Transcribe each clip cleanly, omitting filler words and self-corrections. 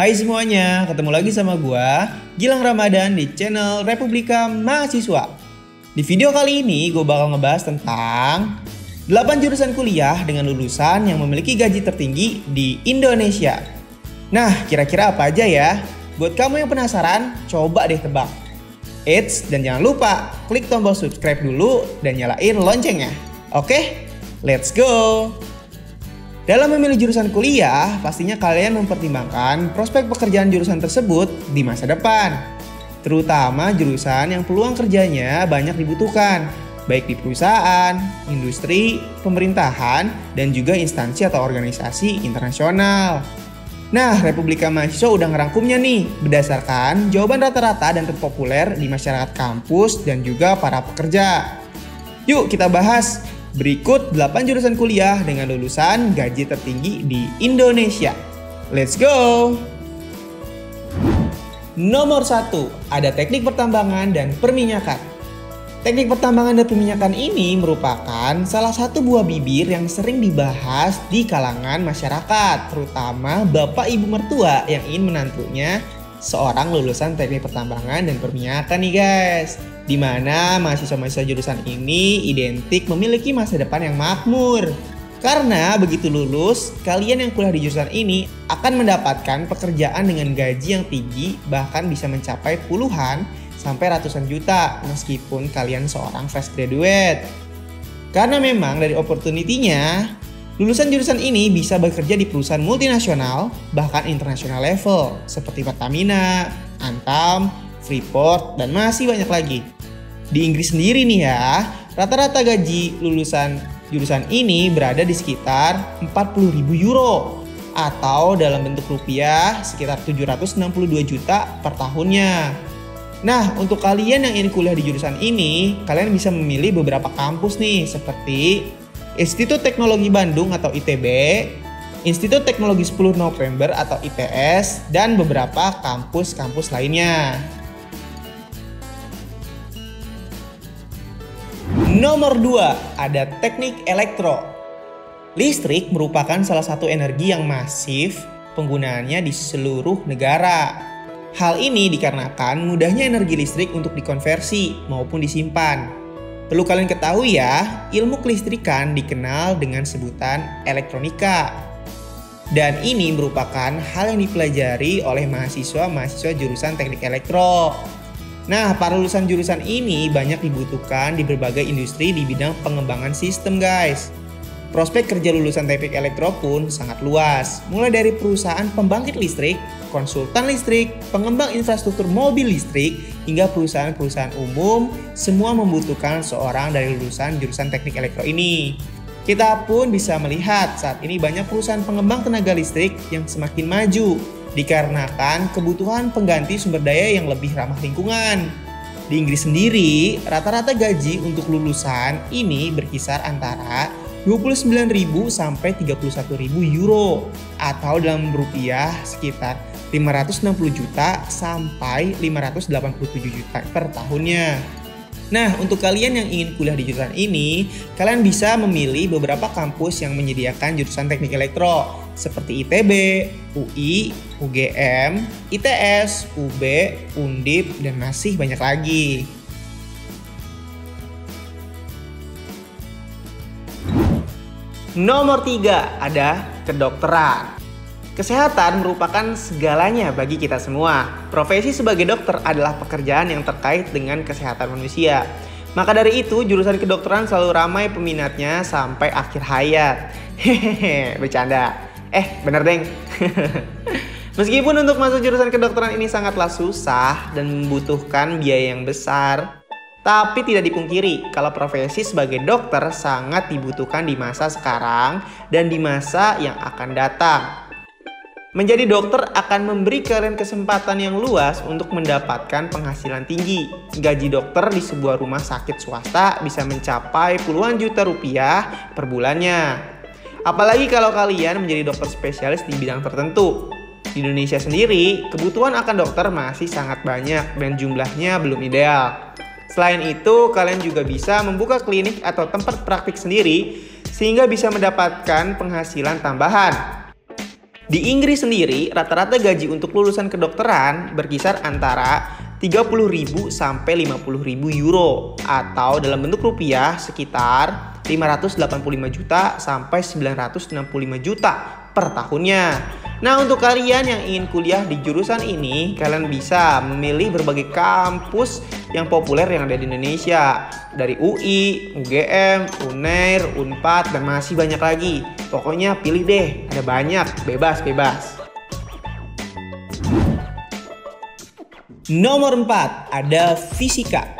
Hai semuanya, ketemu lagi sama gua, Gilang Ramadan di channel Republika Mahasiswa. Di video kali ini gue bakal ngebahas tentang 8 jurusan kuliah dengan lulusan yang memiliki gaji tertinggi di Indonesia. Nah, kira-kira apa aja ya? Buat kamu yang penasaran, coba deh tebak. Eits, dan jangan lupa klik tombol subscribe dulu dan nyalain loncengnya. Oke, let's go! Dalam memilih jurusan kuliah, pastinya kalian mempertimbangkan prospek pekerjaan jurusan tersebut di masa depan. Terutama jurusan yang peluang kerjanya banyak dibutuhkan, baik di perusahaan, industri, pemerintahan, dan juga instansi atau organisasi internasional. Nah, Republika Mahasiswa udah ngerangkumnya nih, berdasarkan jawaban rata-rata dan terpopuler di masyarakat kampus dan juga para pekerja. Yuk kita bahas. Berikut 8 jurusan kuliah dengan lulusan gaji tertinggi di Indonesia. Let's go! Nomor 1, ada teknik pertambangan dan perminyakan. Teknik pertambangan dan perminyakan ini merupakan salah satu buah bibir yang sering dibahas di kalangan masyarakat, terutama bapak ibu mertua yang ingin menantunya seorang lulusan teknik pertambangan dan perminyakan nih guys. Di mana mahasiswa-mahasiswa jurusan ini identik memiliki masa depan yang makmur. Karena begitu lulus, kalian yang kuliah di jurusan ini akan mendapatkan pekerjaan dengan gaji yang tinggi, bahkan bisa mencapai puluhan sampai ratusan juta meskipun kalian seorang fresh graduate. Karena memang dari opportunity-nya, lulusan jurusan ini bisa bekerja di perusahaan multinasional bahkan internasional level seperti Pertamina, Antam, Freeport, dan masih banyak lagi. Di Inggris sendiri nih ya, rata-rata gaji lulusan jurusan ini berada di sekitar 40.000 euro atau dalam bentuk rupiah sekitar 762 juta per tahunnya. Nah, untuk kalian yang ingin kuliah di jurusan ini, kalian bisa memilih beberapa kampus nih seperti Institut Teknologi Bandung atau ITB, Institut Teknologi 10 November atau ITS, dan beberapa kampus-kampus lainnya. Nomor 2, ada teknik elektro. Listrik merupakan salah satu energi yang masif penggunaannya di seluruh negara. Hal ini dikarenakan mudahnya energi listrik untuk dikonversi maupun disimpan. Perlu kalian ketahui ya, ilmu kelistrikan dikenal dengan sebutan elektronika. Dan ini merupakan hal yang dipelajari oleh mahasiswa-mahasiswa jurusan teknik elektro. Nah, para lulusan jurusan ini banyak dibutuhkan di berbagai industri di bidang pengembangan sistem guys. Prospek kerja lulusan teknik elektro pun sangat luas, mulai dari perusahaan pembangkit listrik, konsultan listrik, pengembang infrastruktur mobil listrik, hingga perusahaan-perusahaan umum, semua membutuhkan seorang dari lulusan jurusan teknik elektro ini. Kita pun bisa melihat saat ini banyak perusahaan pengembang tenaga listrik yang semakin maju, dikarenakan kebutuhan pengganti sumber daya yang lebih ramah lingkungan. Di Inggris sendiri, rata-rata gaji untuk lulusan ini berkisar antara 29.000 sampai 31.000 euro atau dalam rupiah sekitar 560 juta sampai 587 juta per tahunnya. Nah, untuk kalian yang ingin kuliah di jurusan ini, kalian bisa memilih beberapa kampus yang menyediakan jurusan teknik elektro seperti ITB, UI, UGM, ITS, UB, Undip, dan masih banyak lagi. Nomor 3, ada kedokteran. Kesehatan merupakan segalanya bagi kita semua. Profesi sebagai dokter adalah pekerjaan yang terkait dengan kesehatan manusia. Maka dari itu, jurusan kedokteran selalu ramai peminatnya sampai akhir hayat. Hehehe, bercanda. Bener deng. Meskipun untuk masuk jurusan kedokteran ini sangatlah susah dan membutuhkan biaya yang besar, tapi tidak dipungkiri kalau profesi sebagai dokter sangat dibutuhkan di masa sekarang dan di masa yang akan datang. Menjadi dokter akan memberi kalian kesempatan yang luas untuk mendapatkan penghasilan tinggi. Gaji dokter di sebuah rumah sakit swasta bisa mencapai puluhan juta rupiah per bulannya. Apalagi kalau kalian menjadi dokter spesialis di bidang tertentu. Di Indonesia sendiri, kebutuhan akan dokter masih sangat banyak dan jumlahnya belum ideal. Selain itu, kalian juga bisa membuka klinik atau tempat praktik sendiri sehingga bisa mendapatkan penghasilan tambahan. Di Inggris sendiri, rata-rata gaji untuk lulusan kedokteran berkisar antara 30.000 sampai 50.000 euro atau dalam bentuk rupiah sekitar 585 juta sampai 965 juta per tahunnya. Nah, untuk kalian yang ingin kuliah di jurusan ini, kalian bisa memilih berbagai kampus yang populer yang ada di Indonesia. Dari UI, UGM, UNER, UNPAD, dan masih banyak lagi. Pokoknya pilih deh, ada banyak, bebas-bebas. Nomor 4, ada fisika.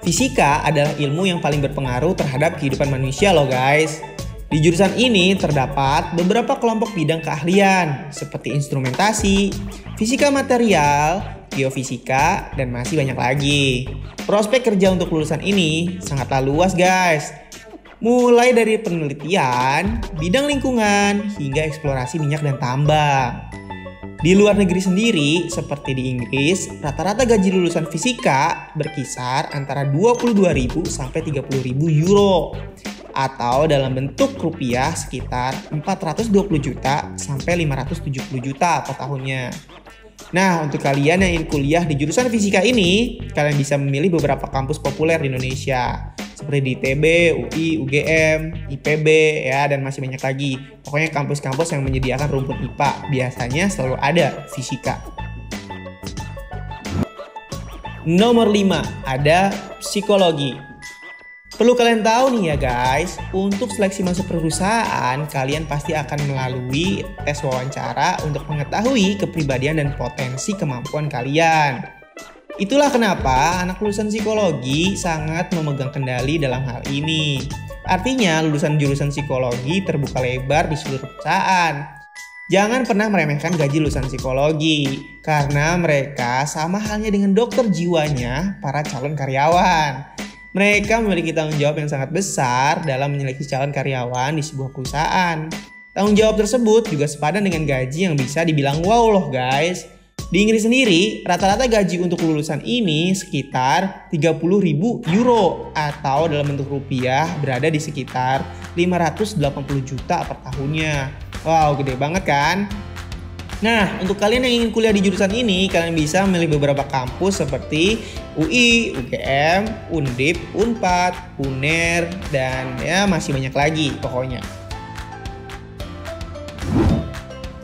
Fisika adalah ilmu yang paling berpengaruh terhadap kehidupan manusia loh guys. Di jurusan ini terdapat beberapa kelompok bidang keahlian seperti instrumentasi, fisika material, geofisika, dan masih banyak lagi. Prospek kerja untuk lulusan ini sangatlah luas guys. Mulai dari penelitian, bidang lingkungan, hingga eksplorasi minyak dan tambang. Di luar negeri sendiri, seperti di Inggris, rata-rata gaji lulusan fisika berkisar antara 22.000 sampai 30.000 euro atau dalam bentuk rupiah sekitar 420 juta sampai 570 juta per tahunnya. Nah, untuk kalian yang ingin kuliah di jurusan fisika ini, kalian bisa memilih beberapa kampus populer di Indonesia seperti di ITB, UI, UGM, IPB, ya, dan masih banyak lagi. Pokoknya kampus-kampus yang menyediakan rumpun IPA biasanya selalu ada fisika. Nomor 5, ada psikologi. Perlu kalian tahu nih ya guys, untuk seleksi masuk perusahaan, kalian pasti akan melalui tes wawancara untuk mengetahui kepribadian dan potensi kemampuan kalian. Itulah kenapa anak lulusan psikologi sangat memegang kendali dalam hal ini. Artinya lulusan jurusan psikologi terbuka lebar di seluruh perusahaan. Jangan pernah meremehkan gaji lulusan psikologi, karena mereka sama halnya dengan dokter jiwanya para calon karyawan. Mereka memiliki tanggung jawab yang sangat besar dalam menyeleksi calon karyawan di sebuah perusahaan. Tanggung jawab tersebut juga sepadan dengan gaji yang bisa dibilang wow loh guys. Di Inggris sendiri, rata-rata gaji untuk lulusan ini sekitar 30.000 euro atau dalam bentuk rupiah berada di sekitar 580 juta per tahunnya. Wow, gede banget kan? Nah, untuk kalian yang ingin kuliah di jurusan ini, kalian bisa memilih beberapa kampus seperti UI, UGM, Undip, Unpad, UNER, dan ya masih banyak lagi pokoknya.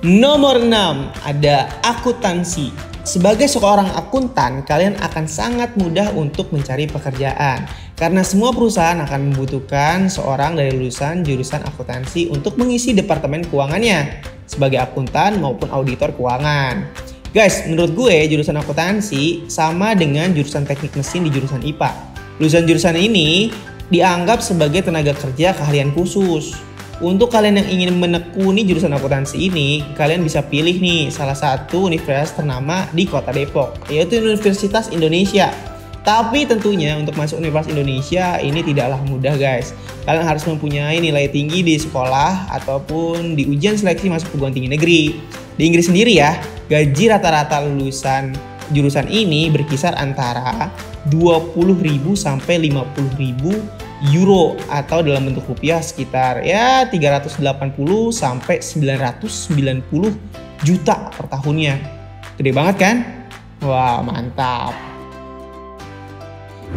Nomor 6, ada akuntansi. Sebagai seorang akuntan, kalian akan sangat mudah untuk mencari pekerjaan. Karena semua perusahaan akan membutuhkan seorang dari lulusan jurusan akuntansi untuk mengisi departemen keuangannya sebagai akuntan maupun auditor keuangan. Guys, menurut gue jurusan akuntansi sama dengan jurusan teknik mesin di jurusan IPA. Lulusan jurusan ini dianggap sebagai tenaga kerja keahlian khusus. Untuk kalian yang ingin menekuni jurusan akuntansi ini, kalian bisa pilih nih salah satu universitas ternama di Kota Depok, yaitu Universitas Indonesia. Tapi tentunya untuk masuk Universitas Indonesia ini tidaklah mudah guys. Kalian harus mempunyai nilai tinggi di sekolah ataupun di ujian seleksi masuk perguruan tinggi negeri. Di Inggris sendiri ya, gaji rata-rata lulusan jurusan ini berkisar antara 20.000 sampai 50.000 euro atau dalam bentuk rupiah sekitar ya 380 sampai 990 juta per tahunnya. Gede banget kan? Wah, mantap.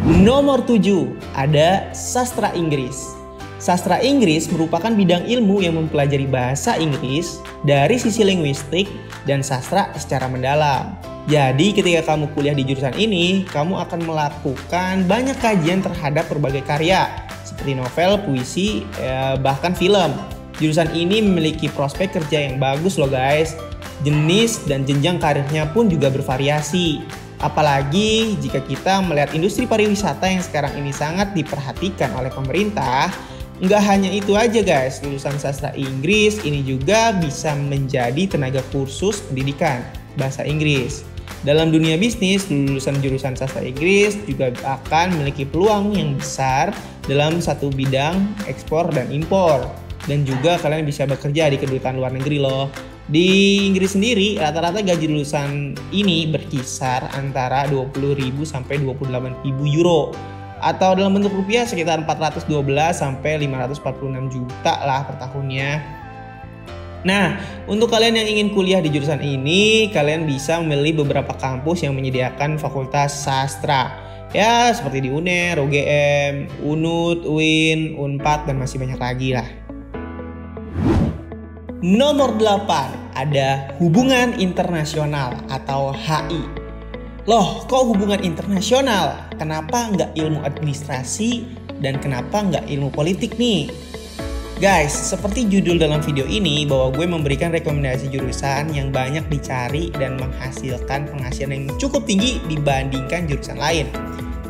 Nomor 7, ada sastra Inggris. Sastra Inggris merupakan bidang ilmu yang mempelajari bahasa Inggris dari sisi linguistik dan sastra secara mendalam. Jadi ketika kamu kuliah di jurusan ini, kamu akan melakukan banyak kajian terhadap berbagai karya seperti novel, puisi, bahkan film. Jurusan ini memiliki prospek kerja yang bagus loh guys. Jenis dan jenjang karirnya pun juga bervariasi. Apalagi jika kita melihat industri pariwisata yang sekarang ini sangat diperhatikan oleh pemerintah. Nggak hanya itu aja guys, lulusan sastra Inggris ini juga bisa menjadi tenaga kursus pendidikan bahasa Inggris. Dalam dunia bisnis, lulusan jurusan sastra Inggris juga akan memiliki peluang yang besar dalam satu bidang ekspor dan impor. Dan juga kalian bisa bekerja di kedutaan luar negeri loh. Di Inggris sendiri, rata-rata gaji lulusan ini berkisar antara 20.000 sampai 28.000 euro. Atau dalam bentuk rupiah sekitar 412 sampai 546 juta lah per tahunnya. Nah, untuk kalian yang ingin kuliah di jurusan ini, kalian bisa memilih beberapa kampus yang menyediakan fakultas sastra. Ya, seperti di UNER, UGM, UNUD, UIN, UNPAD, dan masih banyak lagi lah. Nomor 8, ada hubungan internasional atau HI. Loh, kok hubungan internasional? Kenapa nggak ilmu administrasi dan kenapa nggak ilmu politik nih? Guys, seperti judul dalam video ini bahwa gue memberikan rekomendasi jurusan yang banyak dicari dan menghasilkan penghasilan yang cukup tinggi dibandingkan jurusan lain.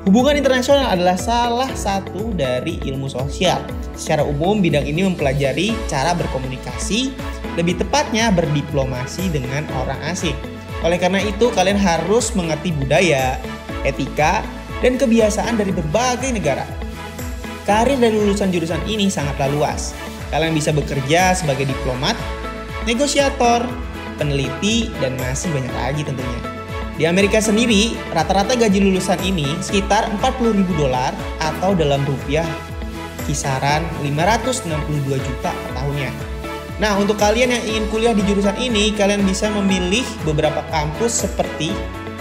Hubungan internasional adalah salah satu dari ilmu sosial. Secara umum, bidang ini mempelajari cara berkomunikasi, lebih tepatnya berdiplomasi dengan orang asing. Oleh karena itu, kalian harus mengerti budaya, etika, dan kebiasaan dari berbagai negara. Karir dari lulusan jurusan ini sangatlah luas. Kalian bisa bekerja sebagai diplomat, negosiator, peneliti, dan masih banyak lagi tentunya. Di Amerika sendiri, rata-rata gaji lulusan ini sekitar $40.000 atau dalam rupiah kisaran 562 juta per tahunnya. Nah, untuk kalian yang ingin kuliah di jurusan ini, kalian bisa memilih beberapa kampus seperti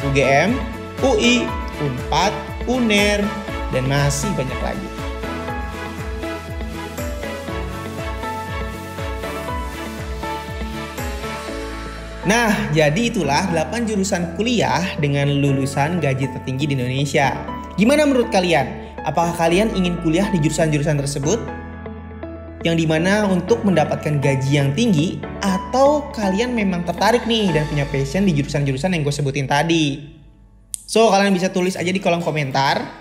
UGM, UI, UNPAD, UNER, dan masih banyak lagi. Nah, jadi itulah 8 jurusan kuliah dengan lulusan gaji tertinggi di Indonesia. Gimana menurut kalian? Apakah kalian ingin kuliah di jurusan-jurusan tersebut? Yang dimana untuk mendapatkan gaji yang tinggi, atau kalian memang tertarik nih dan punya passion di jurusan-jurusan yang gue sebutin tadi? So, kalian bisa tulis aja di kolom komentar.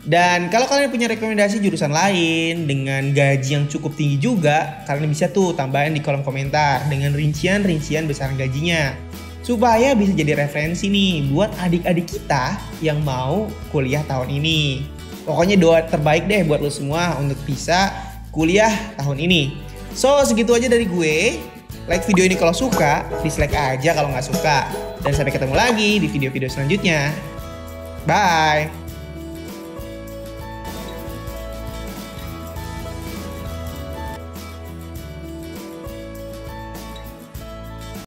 Dan kalau kalian punya rekomendasi jurusan lain dengan gaji yang cukup tinggi juga, kalian bisa tuh tambahin di kolom komentar dengan rincian-rincian besaran gajinya. Supaya bisa jadi referensi nih buat adik-adik kita yang mau kuliah tahun ini. Pokoknya doa terbaik deh buat lo semua untuk bisa kuliah tahun ini. So, segitu aja dari gue. Like video ini kalau suka, dislike aja kalau nggak suka. Dan sampai ketemu lagi di video-video selanjutnya. Bye!